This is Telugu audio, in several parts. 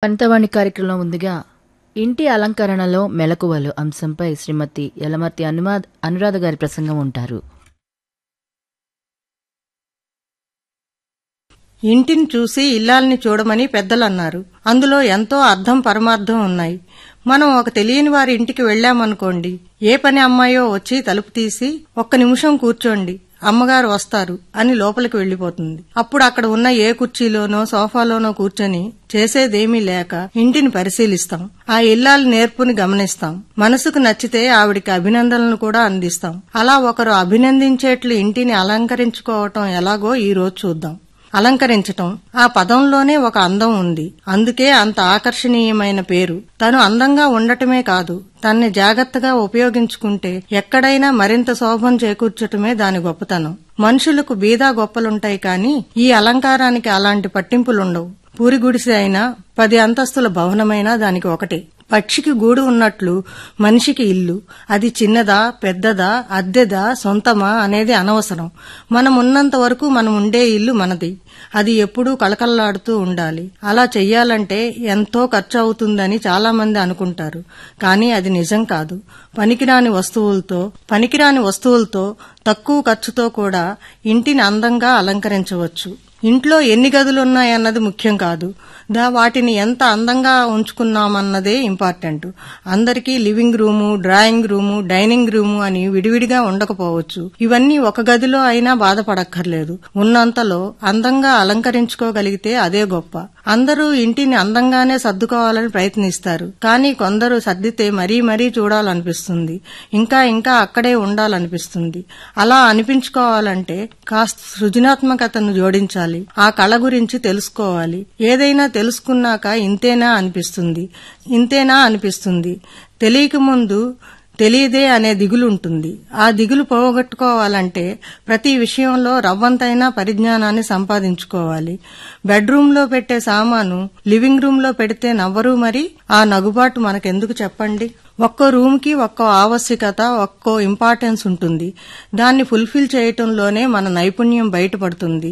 వంతవాణి కార్యక్రమంలో ముందుగా ఇంటి అలంకరణలో మెలకువలు అంశంపై శ్రీమతి యలమర్తి అనురాధ గారి ప్రసంగం ఉంటారు. ఇంటిని చూసి ఇల్లాల్ని చూడమని పెద్దలన్నారు. అందులో ఎంతో అర్థం పరమార్థం ఉన్నాయి. మనం ఒక తెలియని వారి ఇంటికి వెళ్లామనుకోండి, ఏ పని అమ్మాయో వచ్చి తలుపు తీసి ఒక్క నిమిషం కూర్చోండి, అమ్మగారు వస్తారు అని లోపలికి వెళ్లిపోతుంది. అప్పుడు అక్కడ ఉన్న ఏ కుర్చీలోనో సోఫాలోనో కూర్చొని చేసేదేమీ లేక ఇంటిని పరిశీలిస్తాం. ఆ ఇల్లాలి నేర్పుని గమనిస్తాం. మనసుకు నచ్చితే ఆవిడికి అభినందనలు కూడా అందిస్తాం. అలా ఒకరు అభినందించేట్లు ఇంటిని అలంకరించుకోవటం ఎలాగో ఈ రోజు చూద్దాం. అలంకరించటం, ఆ పదంలోనే ఒక అందం ఉంది. అందుకే అంత ఆకర్షణీయమైన పేరు. తను అందంగా ఉండటమే కాదు, తన్ని జాగ్రత్తగా ఉపయోగించుకుంటే ఎక్కడైనా మరింత శోభం చేకూర్చటమే దాని గొప్పతనం. మనుషులకు బీదా గొప్పలుంటాయి కాని ఈ అలంకారానికి అలాంటి పట్టింపులుండవు. పూరి గుడిసె అయినా 10 అంతస్తుల భవనమైనా దానికి ఒకటే. పక్షికి గూడు ఉన్నట్లు మనిషికి ఇల్లు. అది చిన్నదా, పెద్దదా, అద్దెదా, సొంతమా అనేది అనవసరం. మనం ఉన్నంత వరకు మనం ఉండే ఇల్లు మనది. అది ఎప్పుడూ కళకళలాడుతూ ఉండాలి. అలా చెయ్యాలంటే ఎంతో ఖర్చు అవుతుందని చాలా మంది అనుకుంటారు. కానీ అది నిజం కాదు. పనికిరాని వస్తువులతో తక్కువ ఖర్చుతో కూడా ఇంటిని అందంగా అలంకరించవచ్చు. ఇంట్లో ఎన్ని గదులున్నాయన్నది ముఖ్యం కాదు, వాటిని ఎంత అందంగా ఉంచుకున్నామన్నదే ఇంపార్టెంట్. అందరికీ living room, drawing room, dining room అని విడివిడిగా ఉండకపోవచ్చు. ఇవన్నీ ఒక గదిలో అయినా బాధపడక్కర్లేదు. ఉన్నంతలో అందంగా అలంకరించుకోగలిగితే అదే గొప్ప. అందరూ ఇంటిని అందంగానే సర్దుకోవాలని ప్రయత్నిస్తారు. కానీ కొందరు సర్దితే మరీ చూడాలనిపిస్తుంది. ఇంకా అక్కడే ఉండాలనిపిస్తుంది. అలా అనిపించుకోవాలంటే కాస్త సృజనాత్మకతను జోడించాలి. ఆ కళ గురించి తెలుసుకోవాలి. ఏదైనా తెలుసుకున్నాక ఇంతేనా అనిపిస్తుంది. తెలియకముందు తెలియదే అనే దిగులుంటుంది. ఆ దిగులు పోగొట్టుకోవాలంటే ప్రతి విషయంలో రవ్వంతైనా పరిజ్ఞానాన్ని సంపాదించుకోవాలి. బెడ్రూంలో పెట్టే సామాను లివింగ్ రూంలో పెడితే నవ్వరు. మరి ఆ నగుబాటు మనకెందుకు చెప్పండి? ఒక్కో రూమ్కి ఒక్కో ఆవశ్యకత, ఒక్కో ఇంపార్టెన్స్ ఉంటుంది. దాన్ని ఫుల్ఫిల్ చేయటంలోనే మన నైపుణ్యం బయటపడుతుంది.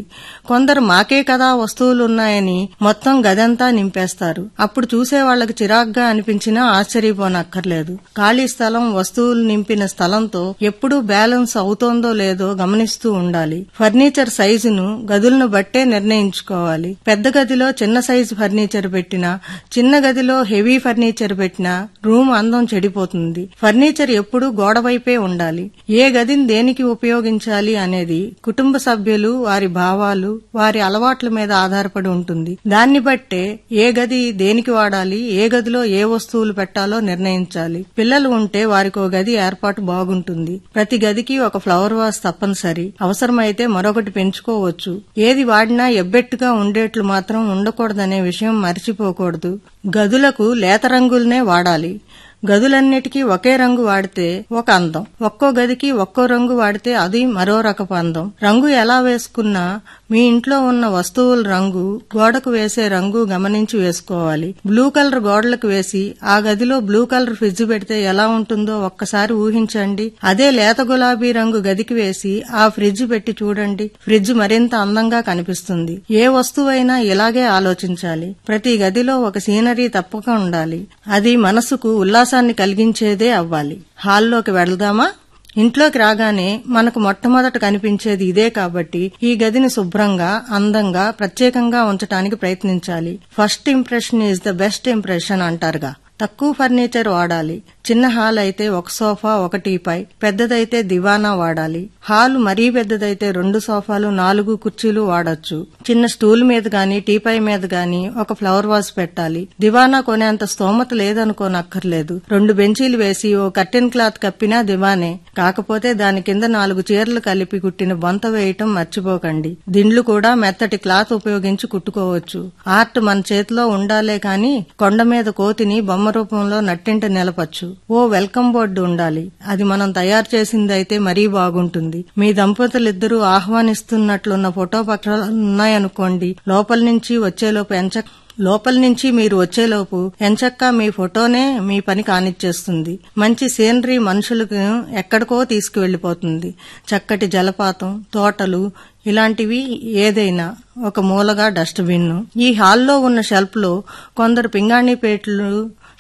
కొందరు మాకే కదా వస్తువులున్నాయని మొత్తం గదంతా నింపేస్తారు. అప్పుడు చూసేవాళ్లకు చిరాగ్గా అనిపించినా ఆశ్చర్యపోనక్కర్లేదు. ఖాళీ స్థలం వస్తువులు నింపిన స్థలంతో ఎప్పుడూ బ్యాలెన్స్ అవుతోందో లేదో గమనిస్తూ ఉండాలి. ఫర్నిచర్ సైజును గదులను బట్టే నిర్ణయించుకోవాలి. పెద్ద గదిలో చిన్న సైజు ఫర్నిచర్ పెట్టినా, చిన్న గదిలో హెవీ ఫర్నిచర్ పెట్టినా రూమ్ అందం చెడిపోతుంది. ఫర్నిచర్ ఎప్పుడూ గోడవైపే ఉండాలి. ఏ గదిని దేనికి ఉపయోగించాలి అనేది కుటుంబ సభ్యులు, వారి భావాలు, వారి అలవాట్ల మీద ఆధారపడి ఉంటుంది. దాన్ని బట్టే ఏ గది దేనికి వాడాలి, ఏ గదిలో ఏ వస్తువులు పెట్టాలో నిర్ణయించాలి. పిల్లలు ఉంటే వారికో గది ఏర్పాటు బాగుంటుంది. ప్రతి గదికి ఒక ఫ్లవర్ వాస్ తప్పనిసరి. అవసరమైతే మరొకటి పెంచుకోవచ్చు. ఏది వాడినా ఎబ్బెట్టుగా ఉండేట్లు మాత్రం ఉండకూడదనే విషయం మరిచిపోకూడదు. గదులకు లేత రంగులనే వాడాలి. గదులన్నిటికీ ఒకే రంగు వాడితే ఒక అందం. ఒక్కో గదికి ఒక్కో రంగు వాడితే అది మరో రకపు అందం. రంగు ఎలా వేసుకున్నా మీ ఇంట్లో ఉన్న వస్తువుల రంగు, గోడకు వేసే రంగు గమనించి వేసుకోవాలి. బ్లూ కలర్ గోడలకు వేసి ఆ గదిలో బ్లూ కలర్ ఫ్రిడ్జ్ పెడితే ఎలా ఉంటుందో ఒక్కసారి ఊహించండి. అదే లేత గులాబీ రంగు గదికి వేసి ఆ ఫ్రిడ్జ్ పెట్టి చూడండి. ఫ్రిడ్జ్ మరింత అందంగా కనిపిస్తుంది. ఏ వస్తువైనా ఇలాగే ఆలోచించాలి. ప్రతి గదిలో ఒక సీనరీ తప్పక ఉండాలి. అది మనసుకు ఉల్లాసాన్ని కలిగించేదే అవ్వాలి. హాల్లోకి వెళదామా? ఇంట్లోకి రాగానే మనకు మొట్టమొదట కనిపించేది ఇదే కాబట్టి ఈ గదిని శుభ్రంగా, అందంగా, ప్రత్యేకంగా ఉంచడానికి ప్రయత్నించాలి. First impression is the best impression అంటారుగా. తక్కువ ఫర్నిచర్ వాడాలి. చిన్న హాల్ అయితే ఒక సోఫా, ఒక టీపై, పెద్దదైతే దివానా వాడాలి. హాల్ మరీ పెద్దదైతే 2 సోఫాలు, 4 కుర్చీలు వాడొచ్చు. చిన్న స్టూల్ మీద గాని, టీపై మీద గాని ఒక ఫ్లవర్ వాస్ పెట్టాలి. దివానా కొనేంత స్తోమత లేదనుకోనక్కర్లేదు. 2 బెంచీలు వేసి ఓ కర్టెన్ క్లాత్ కప్పినా దివానే. కాకపోతే దాని కింద 4 చీరలు కలిపి కుట్టిన బొంత వేయటం మర్చిపోకండి. దిండ్లు కూడా మెత్తటి క్లాత్ ఉపయోగించి కుట్టుకోవచ్చు. ఆర్ట్ మన చేతిలో ఉండాలే కాని కొండ మీద కోతిని బొమ్మ రూపంలో నట్టింట నిలపచ్చు. ఓ వెల్కమ్ బోర్డు ఉండాలి. అది మనం తయారు చేసిందైతే మరీ బాగుంటుంది. మీ దంపతులిద్దరూ ఆహ్వానిస్తున్నట్లున్న ఫోటో పత్రాలున్నాయనుకోండి, లోపల నుంచి మీరు వచ్చేలోపు ఎంచక్కా మీ ఫోటోనే మీ పని కానిచ్చేస్తుంది. మంచి సీనరీ మనుషులకు ఎక్కడికో తీసుకువెళ్లిపోతుంది. చక్కటి జలపాతం, తోటలు, ఇలాంటివి ఏదైనా ఒక మూలగా డస్ట్బిన్. ఈ హాల్లో ఉన్న షెల్ఫ్ లో కొందరు పింగాణీ పేట్లు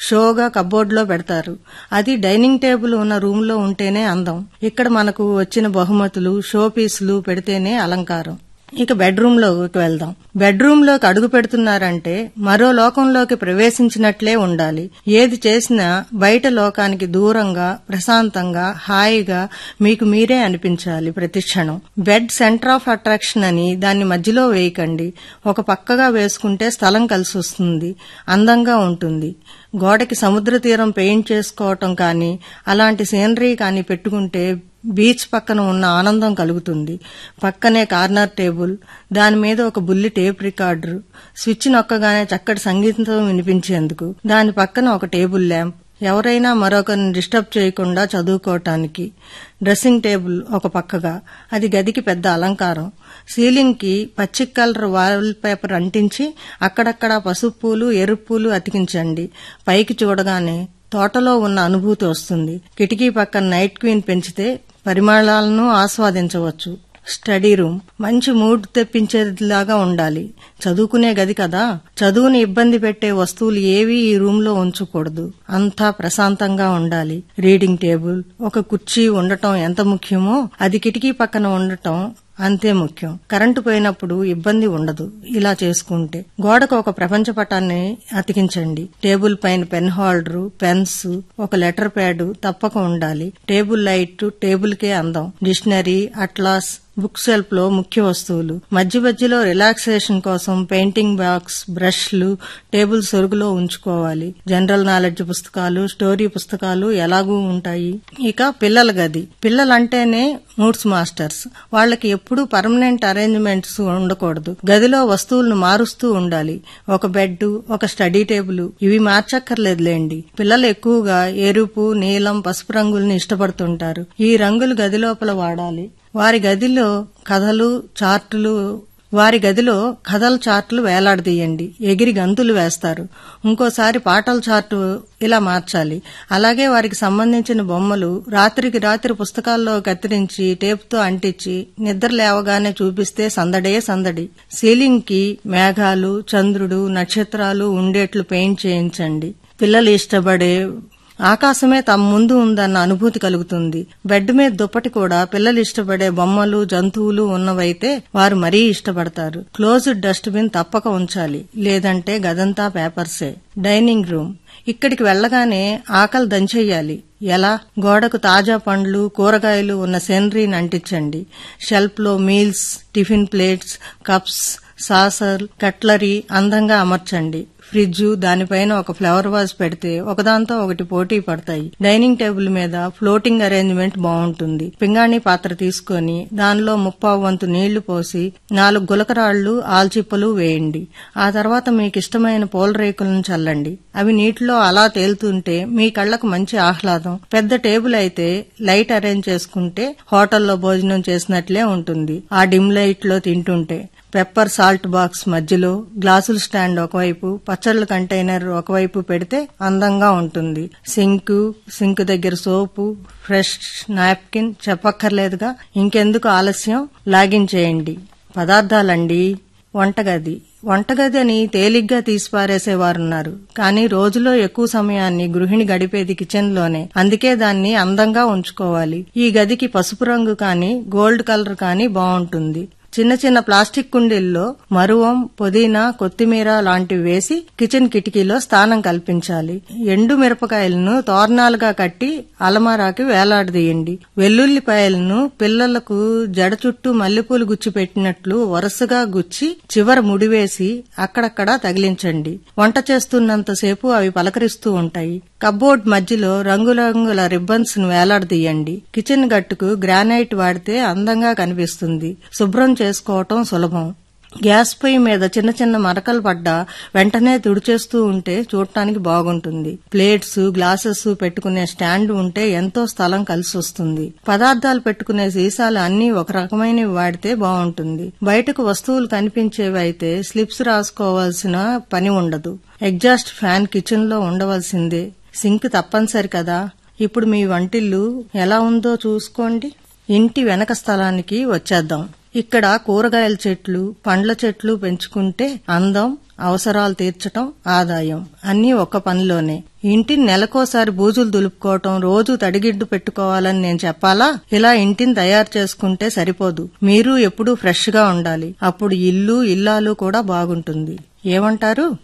షోగా కబోర్డ్లో పెడతారు. అది డైనింగ్ టేబుల్ ఉన్న రూమ్ లో ఉంటేనే అందం. ఇక్కడ మనకు వచ్చిన బహుమతులు, షో పీసులు పెడితేనే అలంకారం. ఇక బెడ్రూమ్ లోకి వెళ్దాం. బెడ్రూమ్ లోకి అడుగు పెడుతున్నారంటే మరో లోకంలోకి ప్రవేశించినట్లే ఉండాలి. ఏది చేసినా బయట లోకానికి దూరంగా, ప్రశాంతంగా, హాయిగా మీకు మీరే అనిపించాలి ప్రతి క్షణం. బెడ్ సెంటర్ ఆఫ్ అట్రాక్షన్ అని దాన్ని మధ్యలో వేయకండి. ఒక పక్కగా వేసుకుంటే స్థలం కలిసి వస్తుంది, అందంగా ఉంటుంది. గోడకి సముద్ర తీరం పెయింట్ చేసుకోవటం కానీ, అలాంటి సీనరీ కానీ పెట్టుకుంటే బీచ్ పక్కన ఉన్న ఆనందం కలుగుతుంది. పక్కనే కార్నర్ టేబుల్, దాని మీద ఒక బుల్లి టేప్ రికార్డర్, స్విచ్ నొక్కగానే చక్కటి సంగీతం వినిపించేందుకు. దాని పక్కన ఒక టేబుల్ ల్యాంప్, ఎవరైనా మరొకరిని డిస్టర్బ్ చేయకుండా చదువుకోవటానికి. డ్రెస్సింగ్ టేబుల్ ఒక పక్కగా, అది గదికి పెద్ద అలంకారం. సీలింగ్ కి పచ్చి కలర్ వాల్ పేపర్ అంటించి అక్కడక్కడ పసుపు పూలు, ఎరుపు పూలు అతికించండి. పైకి చూడగానే తోటలో ఉన్న అనుభూతి వస్తుంది. కిటికీ పక్కన నైట్ క్వీన్ పెంచితే పరిమళాలను ఆస్వాదించవచ్చు. స్టడీ రూమ్ మంచి మూడ్ తెప్పించేదిలాగా ఉండాలి. చదువుకునే గది కదా, చదువుని ఇబ్బంది పెట్టే వస్తువులు ఏవీ ఈ రూమ్ లో ఉంచకూడదు. అంతా ప్రశాంతంగా ఉండాలి. రీడింగ్ టేబుల్, ఒక కుర్చీ ఉండటం ఎంత ముఖ్యమో అది కిటికీ పక్కన ఉండటం అంతే ముఖ్యం. కరెంటు పోయినప్పుడు ఇబ్బంది ఉండదు ఇలా చేసుకుంటే. గోడకు ఒక ప్రపంచ పటాన్ని అతికించండి. టేబుల్ పైన పెన్ హోల్డరు, పెన్స్, ఒక లెటర్ ప్యాడ్ తప్పక ఉండాలి. టేబుల్ లైట్ టేబుల్ కే అందం. డిక్షనరీ, అట్లాస్, బుక్ షెల్ఫ్ లో ముఖ్య వస్తువులు. మధ్య మధ్యలో రిలాక్సేషన్ కోసం పెయింటింగ్ బాక్స్, బ్రష్లు టేబుల్ సొరుగులో ఉంచుకోవాలి. జనరల్ నాలెడ్జ్ పుస్తకాలు, స్టోరీ పుస్తకాలు ఎలాగూ ఉంటాయి. ఇక పిల్లల గది. పిల్లలంటేనే మూడ్స్ మాస్టర్స్. వాళ్ళకి ఎప్పుడూ పర్మనెంట్ అరేంజ్మెంట్స్ ఉండకూడదు. గదిలో వస్తువులను మారుస్తూ ఉండాలి. ఒక బెడ్, ఒక స్టడీ టేబుల్, ఇవి మార్చక్కర్లేదులేండి. పిల్లలు ఎక్కువగా ఎరుపు, నీలం, పసుపు రంగుల్ని ఇష్టపడుతుంటారు. ఈ రంగులు గది లోపల వాడాలి. వారి గదిలో కథల చార్టులు వేలాడదీయండి. ఎగిరి గంతులు వేస్తారు. ఇంకోసారి పాటల చార్టు ఇలా మార్చాలి. అలాగే వారికి సంబంధించిన బొమ్మలు రాత్రికి రాత్రి పుస్తకాల్లో కత్తిరించి టేపుతో అంటించి నిద్ర లేవగానే చూపిస్తే సందడే సందడి. సీలింగ్ కి మేఘాలు, చంద్రుడు, నక్షత్రాలు ఉండేట్లు పెయింట్ చేయించండి. పిల్లలు ఇష్టపడే ఆకాశమే తమ ముందు ఉందన్న అనుభూతి కలుగుతుంది. బెడ్ మీద దుప్పటి కూడా పిల్లలు ఇష్టపడే బొమ్మలు, జంతువులు ఉన్నవైతే వారు మరీ ఇష్టపడతారు. క్లోజ్డ్ డస్ట్బిన్ తప్పక ఉంచాలి, లేదంటే గదంతా పేపర్సే. Dining room. ఇక్కడికి వెళ్లగానే ఆకలి దంచెయ్యాలి. ఎలా? గోడకు తాజా పండ్లు, కూరగాయలు ఉన్న సీనరీని అంటించండి. షెల్ఫ్ లో meals, tiffin plates, cups, saucer, cutlery అందంగా అమర్చండి. ఫ్రిడ్జ్, దానిపైన ఒక ఫ్లవర్ వాజ్ పెడితే ఒకదాంతో ఒకటి పోటీ పడతాయి. డైనింగ్ టేబుల్ మీద ఫ్లోటింగ్ అరేంజ్మెంట్ బాగుంటుంది. పింగాణీ పాత్ర తీసుకుని దానిలో 3/4 వంతు నీళ్లు పోసి 4 గులకరాళ్లు, ఆల్చిప్పలు వేయండి. ఆ తర్వాత మీకు ఇష్టమైన పూల రేకులను చల్లండి. అవి నీటిలో అలా తేలుతుంటే మీ కళ్లకు మంచి ఆహ్లాదం. పెద్ద టేబుల్ అయితే లైట్ అరేంజ్ చేసుకుంటే హోటల్లో భోజనం చేసినట్లే ఉంటుంది. ఆ డిమ్ లైట్ లో తింటుంటే. పెప్పర్ సాల్ట్ బాక్స్ మధ్యలో, గ్లాసుల స్టాండ్ ఒకవైపు, పచ్చళ్ల కంటైనర్ ఒకవైపు పెడితే అందంగా ఉంటుంది. సింక్ దగ్గర సోపు, ఫ్రెష్ నాప్కిన్ చెప్పక్కర్లేదుగా. ఇంకెందుకు ఆలస్యం, లాగిన్ చేయండి. పదార్థాలండి. వంటగది అని తేలిగ్గా తీసిపారేసేవారున్నారు. కానీ రోజులో ఎక్కువ సమయాన్ని గృహిణి గడిపేది కిచెన్ లోనే. అందుకే దాన్ని అందంగా ఉంచుకోవాలి. ఈ గదికి పసుపు రంగు కానీ, గోల్డ్ కలర్ కానీ బాగుంటుంది. చిన్న చిన్న ప్లాస్టిక్ కుండీల్లో మరువం, పుదీనా, కొత్తిమీర లాంటివి వేసి కిచెన్ కిటికీలో స్థానం కల్పించాలి. ఎండు మిరపకాయలను తోరణాలుగా కట్టి అలమారాకి వేలాడదీయండి. వెల్లుల్లిపాయలను పిల్లలకు జడ చుట్టూ మల్లెపూలు గుచ్చి పెట్టినట్లు వరుసగా గుచ్చి చివర ముడివేసి అక్కడక్కడా తగిలించండి. వంట చేస్తున్నంతసేపు అవి పలకరిస్తూ ఉంటాయి. కబ్బోర్డ్ మధ్యలో రంగురంగుల రిబ్బన్స్ ను వేలాడదీయండి. కిచెన్ గట్టుకు గ్రానైట్ వాడితే అందంగా కనిపిస్తుంది. శుభ్రం చేసుకోవటం సులభం. గ్యాస్ పొయ్యి మీద చిన్న చిన్న మరకలు పడ్డా వెంటనే తుడిచేస్తూ ఉంటే చూడటానికి బాగుంటుంది. ప్లేట్స్, గ్లాసెస్ పెట్టుకునే స్టాండ్ ఉంటే ఎంతో స్థలం కలిసి వస్తుంది. పదార్థాలు పెట్టుకునే సీసాలు అన్నీ ఒక రకమైనవి వాడితే బాగుంటుంది. బయటకు వస్తువులు కనిపించేవి అయితే స్లిప్స్ రాసుకోవాల్సిన పని ఉండదు. ఎగ్జాస్ట్ ఫ్యాన్ కిచెన్ లో ఉండవలసిందే. సింక్ తప్పనిసరి కదా. ఇప్పుడు మీ వంటిల్లు ఎలా ఉందో చూసుకోండి. ఇంటి వెనక స్థలానికి వచ్చేద్దాం. ఇక్కడ కూరగాయల చెట్లు, పండ్ల చెట్లు పెంచుకుంటే అందం, అవసరాలు తీర్చటం, ఆదాయం అన్నీ ఒక్క పనిలోనే. ఇంటిని నెలకోసారి బూజులు దులుపుకోవటం, రోజు తడిగిడ్డు పెట్టుకోవాలని నేను చెప్పాలా? ఇలా ఇంటిని తయారు చేసుకుంటే సరిపోదు. మీరు ఎప్పుడూ ఫ్రెష్ గా ఉండాలి. అప్పుడు ఇల్లు, ఇల్లాలు కూడా బాగుంటుంది. ఏమంటారు?